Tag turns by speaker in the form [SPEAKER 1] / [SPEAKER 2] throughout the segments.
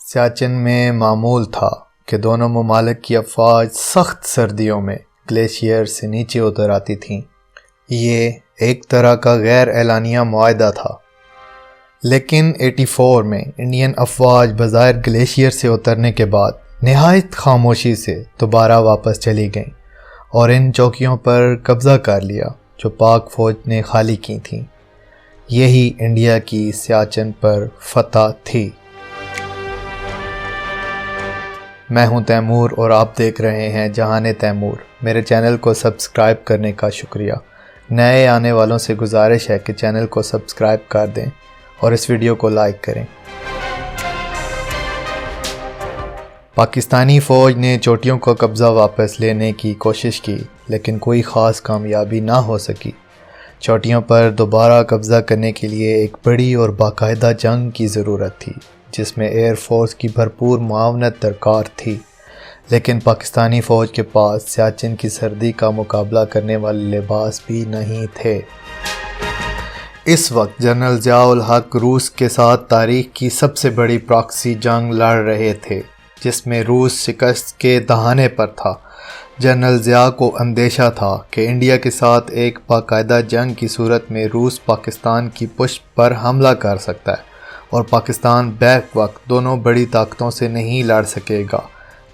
[SPEAKER 1] سیاچن میں معمول تھا کہ دونوں ممالک کی افواج سخت سردیوں میں گلیشیئر سے نیچے اتر آتی تھیں۔ یہ ایک طرح کا غیر اعلانیہ معاہدہ تھا، لیکن 84 میں انڈین افواج بظاہر گلیشیئر سے اترنے کے بعد نہایت خاموشی سے دوبارہ واپس چلی گئیں اور ان چوکیوں پر قبضہ کر لیا جو پاک فوج نے خالی کی تھیں۔ یہی انڈیا کی سیاچن پر فتح تھی۔ میں ہوں تیمور اور آپ دیکھ رہے ہیں جہان تیمور۔ میرے چینل کو سبسکرائب کرنے کا شکریہ۔ نئے آنے والوں سے گزارش ہے کہ چینل کو سبسکرائب کر دیں اور اس ویڈیو کو لائک کریں۔ پاکستانی فوج نے چوٹیوں کا قبضہ واپس لینے کی کوشش کی، لیکن کوئی خاص کامیابی نہ ہو سکی۔ چوٹیوں پر دوبارہ قبضہ کرنے کے لیے ایک بڑی اور باقاعدہ جنگ کی ضرورت تھی، جس میں ایئر فورس کی بھرپور معاونت درکار تھی، لیکن پاکستانی فوج کے پاس سیاچن کی سردی کا مقابلہ کرنے والے لباس بھی نہیں تھے۔ اس وقت جنرل ضیاء الحق روس کے ساتھ تاریخ کی سب سے بڑی پراکسی جنگ لڑ رہے تھے، جس میں روس شکست کے دہانے پر تھا۔ جنرل ضیاء کو اندیشہ تھا کہ انڈیا کے ساتھ ایک باقاعدہ جنگ کی صورت میں روس پاکستان کی پشت پر حملہ کر سکتا ہے اور پاکستان بیک وقت دونوں بڑی طاقتوں سے نہیں لڑ سکے گا،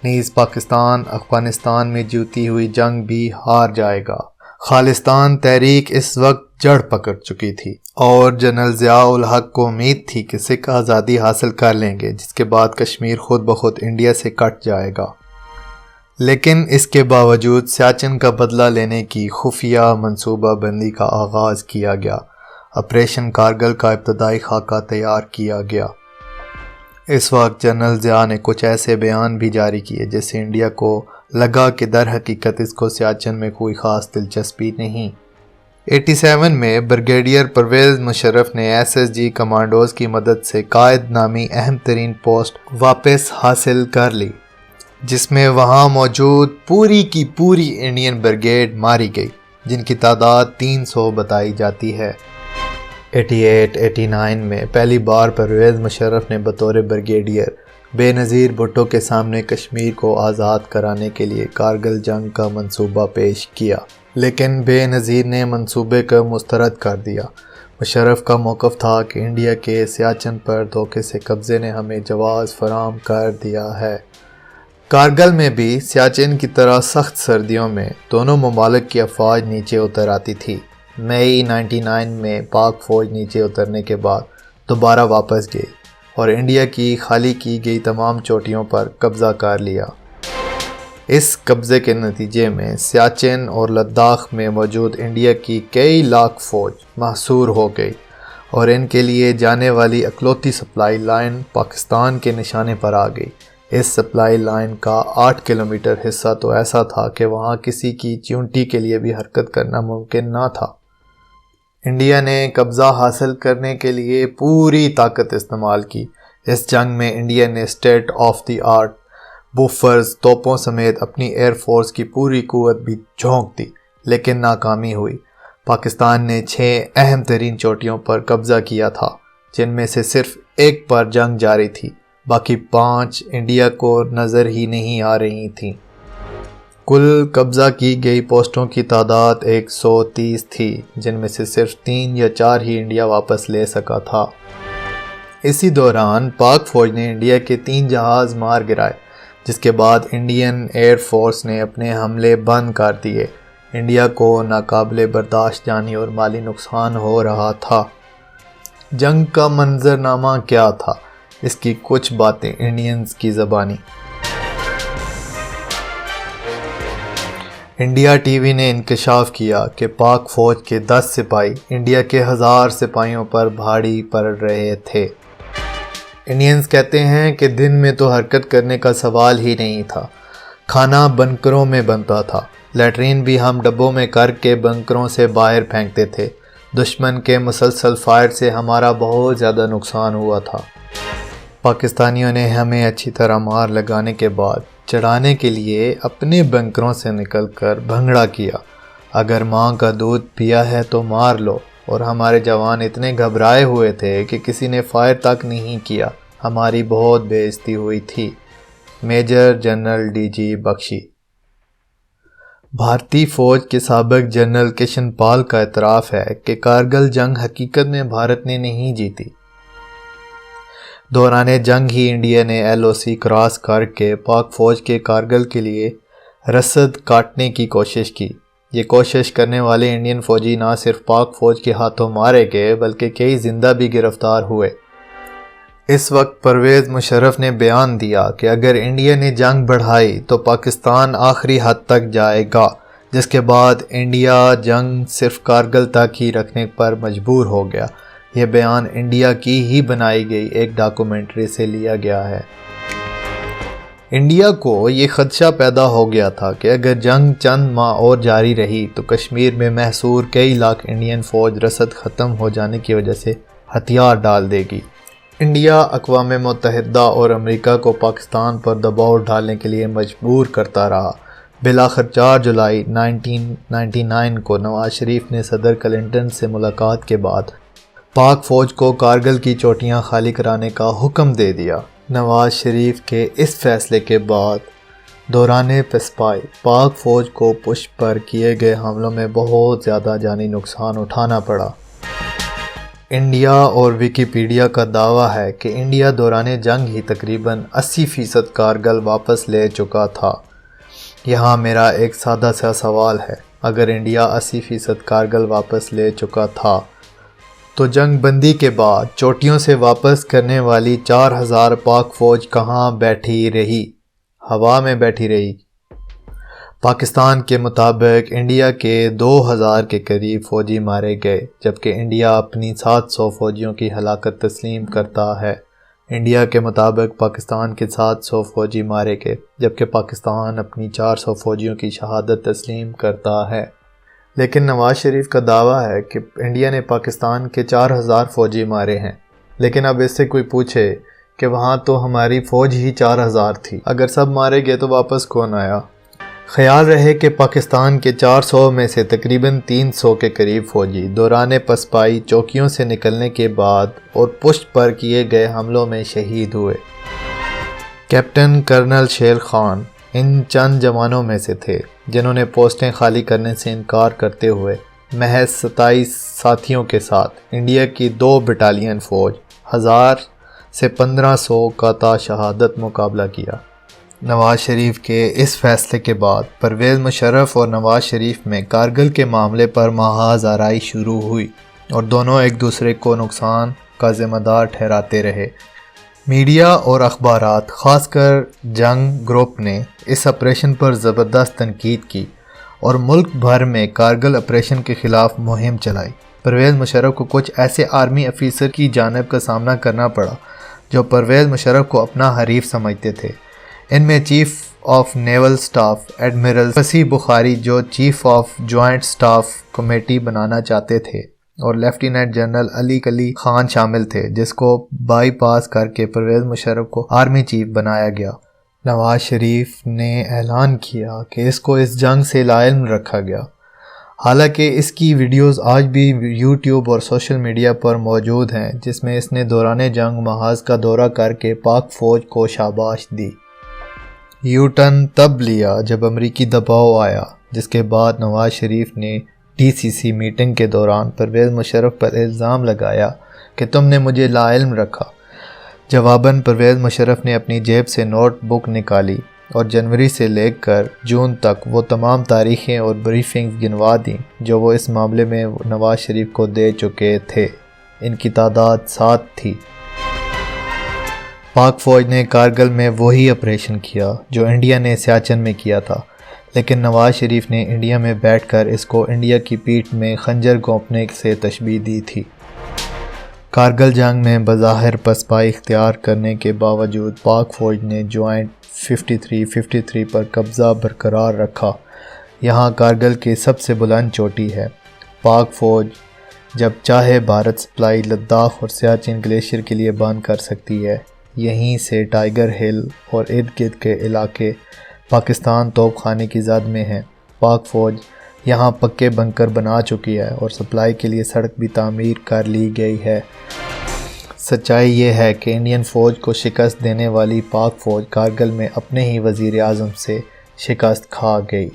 [SPEAKER 1] نیز پاکستان افغانستان میں جیتی ہوئی جنگ بھی ہار جائے گا۔ خالصتان تحریک اس وقت جڑ پکڑ چکی تھی اور جنرل ضیاء الحق کو امید تھی کہ سکھ آزادی حاصل کر لیں گے، جس کے بعد کشمیر خود بخود انڈیا سے کٹ جائے گا۔ لیکن اس کے باوجود سیاچن کا بدلہ لینے کی خفیہ منصوبہ بندی کا آغاز کیا گیا۔ آپریشن کارگل کا ابتدائی خاکہ تیار کیا گیا۔ اس وقت جنرل ضیاء نے کچھ ایسے بیان بھی جاری کیے جس سے انڈیا کو لگا کہ در حقیقت اس کو سیاچن میں کوئی خاص دلچسپی نہیں۔ 87 میں بریگیڈیئر پرویز مشرف نے SSG کمانڈوز کی مدد سے قائد نامی اہم ترین پوسٹ واپس حاصل کر لی، جس میں وہاں موجود پوری کی پوری انڈین بریگیڈ ماری گئی، جن کی تعداد 300 بتائی جاتی ہے۔ 88-89 میں پہلی بار پرویز مشرف نے بطور بریگیڈیئر بے نظیر بھٹو کے سامنے کشمیر کو آزاد کرانے کے لیے کارگل جنگ کا منصوبہ پیش کیا، لیکن بے نظیر نے منصوبے کو مسترد کر دیا۔ مشرف کا موقف تھا کہ انڈیا کے سیاچن پر دھوکے سے قبضے نے ہمیں جواز فراہم کر دیا ہے۔ کارگل میں بھی سیاچن کی طرح سخت سردیوں میں دونوں ممالک کی افواج نیچے اتر آتی تھی۔ مئی 99 میں پاک فوج نیچے اترنے کے بعد دوبارہ واپس گئی اور انڈیا کی خالی کی گئی تمام چوٹیوں پر قبضہ کر لیا۔ اس قبضے کے نتیجے میں سیاچن اور لداخ میں موجود انڈیا کی کئی لاکھ فوج محصور ہو گئی اور ان کے لیے جانے والی اکلوتی سپلائی لائن پاکستان کے نشانے پر آ گئی۔ اس سپلائی لائن کا 8 کلومیٹر حصہ تو ایسا تھا کہ وہاں کسی کی چیونٹی کے لیے بھی حرکت کرنا ممکن نہ تھا۔ انڈیا نے قبضہ حاصل کرنے کے لیے پوری طاقت استعمال کی۔ اس جنگ میں انڈیا نے اسٹیٹ آف دی آرٹ بوفرز توپوں سمیت اپنی ایئر فورس کی پوری قوت بھی جھونک دی، لیکن ناکامی ہوئی۔ پاکستان نے 6 اہم ترین چوٹیوں پر قبضہ کیا تھا، جن میں سے صرف ایک پر جنگ جاری تھی، باقی 5 انڈیا کو نظر ہی نہیں آ رہی تھیں۔ کل قبضہ کی گئی پوسٹوں کی تعداد 130 تھی، جن میں سے صرف 3 یا 4 ہی انڈیا واپس لے سکا تھا۔ اسی دوران پاک فوج نے انڈیا کے 3 جہاز مار گرائے، جس کے بعد انڈین ایئر فورس نے اپنے حملے بند کر دیے۔ انڈیا کو ناقابل برداشت جانی اور مالی نقصان ہو رہا تھا۔ جنگ کا منظرنامہ کیا تھا؟ اس کی کچھ باتیں انڈینز کی زبانی۔ انڈیا ٹی وی نے انکشاف کیا کہ پاک فوج کے 10 سپاہی انڈیا کے 1000 سپاہیوں پر بھاڑی پڑ رہے تھے۔ انڈینز کہتے ہیں کہ دن میں تو حرکت کرنے کا سوال ہی نہیں تھا، کھانا بنکروں میں بنتا تھا، لیٹرین بھی ہم ڈبوں میں کر کے بنکروں سے باہر پھینکتے تھے۔ دشمن کے مسلسل فائر سے ہمارا بہت زیادہ نقصان ہوا تھا۔ پاکستانیوں نے ہمیں اچھی طرح مار لگانے کے بعد چڑھانے کے لیے اپنے بنکروں سے نکل کر بھنگڑا کیا، اگر ماں کا دودھ پیا ہے تو مار لو، اور ہمارے جوان اتنے گھبرائے ہوئے تھے کہ کسی نے فائر تک نہیں کیا، ہماری بہت بے عزتی ہوئی تھی۔ میجر جنرل ڈی جی بخشی۔ بھارتی فوج کے سابق جنرل کشن پال کا اعتراف ہے کہ کارگل جنگ حقیقت میں بھارت نے نہیں جیتی۔ دوران جنگ ہی انڈیا نے LOC کراس کر کے پاک فوج کے کارگل کے لیے رسد کاٹنے کی کوشش کی۔ یہ کوشش کرنے والے انڈین فوجی نہ صرف پاک فوج کے ہاتھوں مارے گئے بلکہ کئی زندہ بھی گرفتار ہوئے۔ اس وقت پرویز مشرف نے بیان دیا کہ اگر انڈیا نے جنگ بڑھائی تو پاکستان آخری حد تک جائے گا، جس کے بعد انڈیا جنگ صرف کارگل تک ہی رکھنے پر مجبور ہو گیا۔ یہ بیان انڈیا کی ہی بنائی گئی ایک ڈاکومنٹری سے لیا گیا ہے۔ انڈیا کو یہ خدشہ پیدا ہو گیا تھا کہ اگر جنگ چند ماہ اور جاری رہی تو کشمیر میں محصور کئی لاکھ انڈین فوج رسد ختم ہو جانے کی وجہ سے ہتھیار ڈال دے گی۔ انڈیا اقوام متحدہ اور امریکہ کو پاکستان پر دباؤ ڈالنے کے لیے مجبور کرتا رہا۔ بالآخر 4 جولائی 1999 کو نواز شریف نے صدر کلنٹن سے ملاقات کے بعد پاک فوج کو کارگل کی چوٹیاں خالی کرانے کا حکم دے دیا۔ نواز شریف کے اس فیصلے کے بعد دوران پسپائی پاک فوج کو پشت پر کیے گئے حملوں میں بہت زیادہ جانی نقصان اٹھانا پڑا۔ انڈیا اور ویکیپیڈیا کا دعویٰ ہے کہ انڈیا دوران جنگ ہی تقریباً 80% کارگل واپس لے چکا تھا۔ یہاں میرا ایک سادہ سا سوال ہے، اگر انڈیا 80% کارگل واپس لے چکا تھا تو جنگ بندی کے بعد چوٹیوں سے واپس کرنے والی 4000 پاک فوج کہاں بیٹھی رہی؟ ہوا میں بیٹھی رہی۔ پاکستان کے مطابق انڈیا کے 2000 کے قریب فوجی مارے گئے، جبکہ انڈیا اپنی 700 فوجیوں کی ہلاکت تسلیم کرتا ہے۔ انڈیا کے مطابق پاکستان کے 700 فوجی مارے گئے، جبکہ پاکستان اپنی 400 فوجیوں کی شہادت تسلیم کرتا ہے۔ لیکن نواز شریف کا دعویٰ ہے کہ انڈیا نے پاکستان کے 4000 فوجی مارے ہیں۔ لیکن اب اس سے کوئی پوچھے کہ وہاں تو ہماری فوج ہی 4000 تھی، اگر سب مارے گئے تو واپس کون آیا؟ خیال رہے کہ پاکستان کے 400 میں سے تقریباً 300 کے قریب فوجی دوران پسپائی چوکیوں سے نکلنے کے بعد اور پشت پر کیے گئے حملوں میں شہید ہوئے۔ کیپٹن کرنل شیر خان ان چند جوانوں میں سے تھے جنہوں نے پوسٹیں خالی کرنے سے انکار کرتے ہوئے محض 27 ساتھیوں کے ساتھ انڈیا کی 2 بٹالین فوج 1000 سے 1500 کا تا شہادت مقابلہ کیا۔ نواز شریف کے اس فیصلے کے بعد پرویز مشرف اور نواز شریف میں کارگل کے معاملے پر محاذ آرائی شروع ہوئی اور دونوں ایک دوسرے کو نقصان کا ذمہ دار ٹھہراتے رہے۔ میڈیا اور اخبارات، خاص کر جنگ گروپ نے اس آپریشن پر زبردست تنقید کی اور ملک بھر میں کارگل آپریشن کے خلاف مہم چلائی۔ پرویز مشرف کو کچھ ایسے آرمی افیسر کی جانب کا سامنا کرنا پڑا جو پرویز مشرف کو اپنا حریف سمجھتے تھے۔ ان میں chief of naval staff admiral Fasih Bukhari, جو chief of joint staff committee بنانا چاہتے تھے، اور لیفٹیننٹ جنرل علی خان شامل تھے، جس کو بائی پاس کر کے پرویز مشرف کو آرمی چیف بنایا گیا۔ نواز شریف نے اعلان کیا کہ اس کو اس جنگ سے لاعلم رکھا گیا، حالانکہ اس کی ویڈیوز آج بھی یوٹیوب اور سوشل میڈیا پر موجود ہیں، جس میں اس نے دوران جنگ محاذ کا دورہ کر کے پاک فوج کو شاباش دی۔ یو ٹرن تب لیا جب امریکی دباؤ آیا، جس کے بعد نواز شریف نے DCC میٹنگ کے دوران پرویز مشرف پر الزام لگایا کہ تم نے مجھے لاعلم رکھا۔ جواباً پرویز مشرف نے اپنی جیب سے نوٹ بک نکالی اور جنوری سے لے کر جون تک وہ تمام تاریخیں اور بریفنگز گنوا دیں جو وہ اس معاملے میں نواز شریف کو دے چکے تھے۔ ان کی تعداد 7 تھی۔ پاک فوج نے کارگل میں وہی آپریشن کیا جو انڈیا نے سیاچن میں کیا تھا، لیکن نواز شریف نے انڈیا میں بیٹھ کر اس کو انڈیا کی پیٹھ میں خنجر گھونپنے سے تشبیہ دی تھی۔ کارگل جنگ میں بظاہر پسپائی اختیار کرنے کے باوجود پاک فوج نے جوائنٹ 53 پر قبضہ برقرار رکھا۔ یہاں کارگل کی سب سے بلند چوٹی ہے۔ پاک فوج جب چاہے بھارت سپلائی لداخ اور سیاچن گلیشیئر کے لیے بند کر سکتی ہے۔ یہیں سے ٹائیگر ہل اور ارد گرد کے علاقے پاکستان توپ خانے کی زد میں ہیں۔ پاک فوج یہاں پکے بنکر بنا چکی ہے اور سپلائی کے لیے سڑک بھی تعمیر کر لی گئی ہے۔ سچائی یہ ہے کہ انڈین فوج کو شکست دینے والی پاک فوج کارگل میں اپنے ہی وزیر اعظم سے شکست کھا گئی۔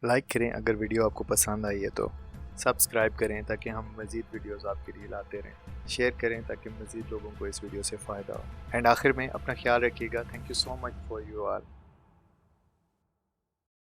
[SPEAKER 1] لائک کریں اگر ویڈیو آپ کو پسند آئی ہے تو، سبسکرائب کریں تاکہ ہم مزید ویڈیوز آپ کے لیے لاتے رہیں، شیئر کریں تاکہ مزید لوگوں کو اس ویڈیو سے فائدہ ہو، اینڈ آخر میں اپنا خیال رکھیے گا۔ Thank you so much for you all.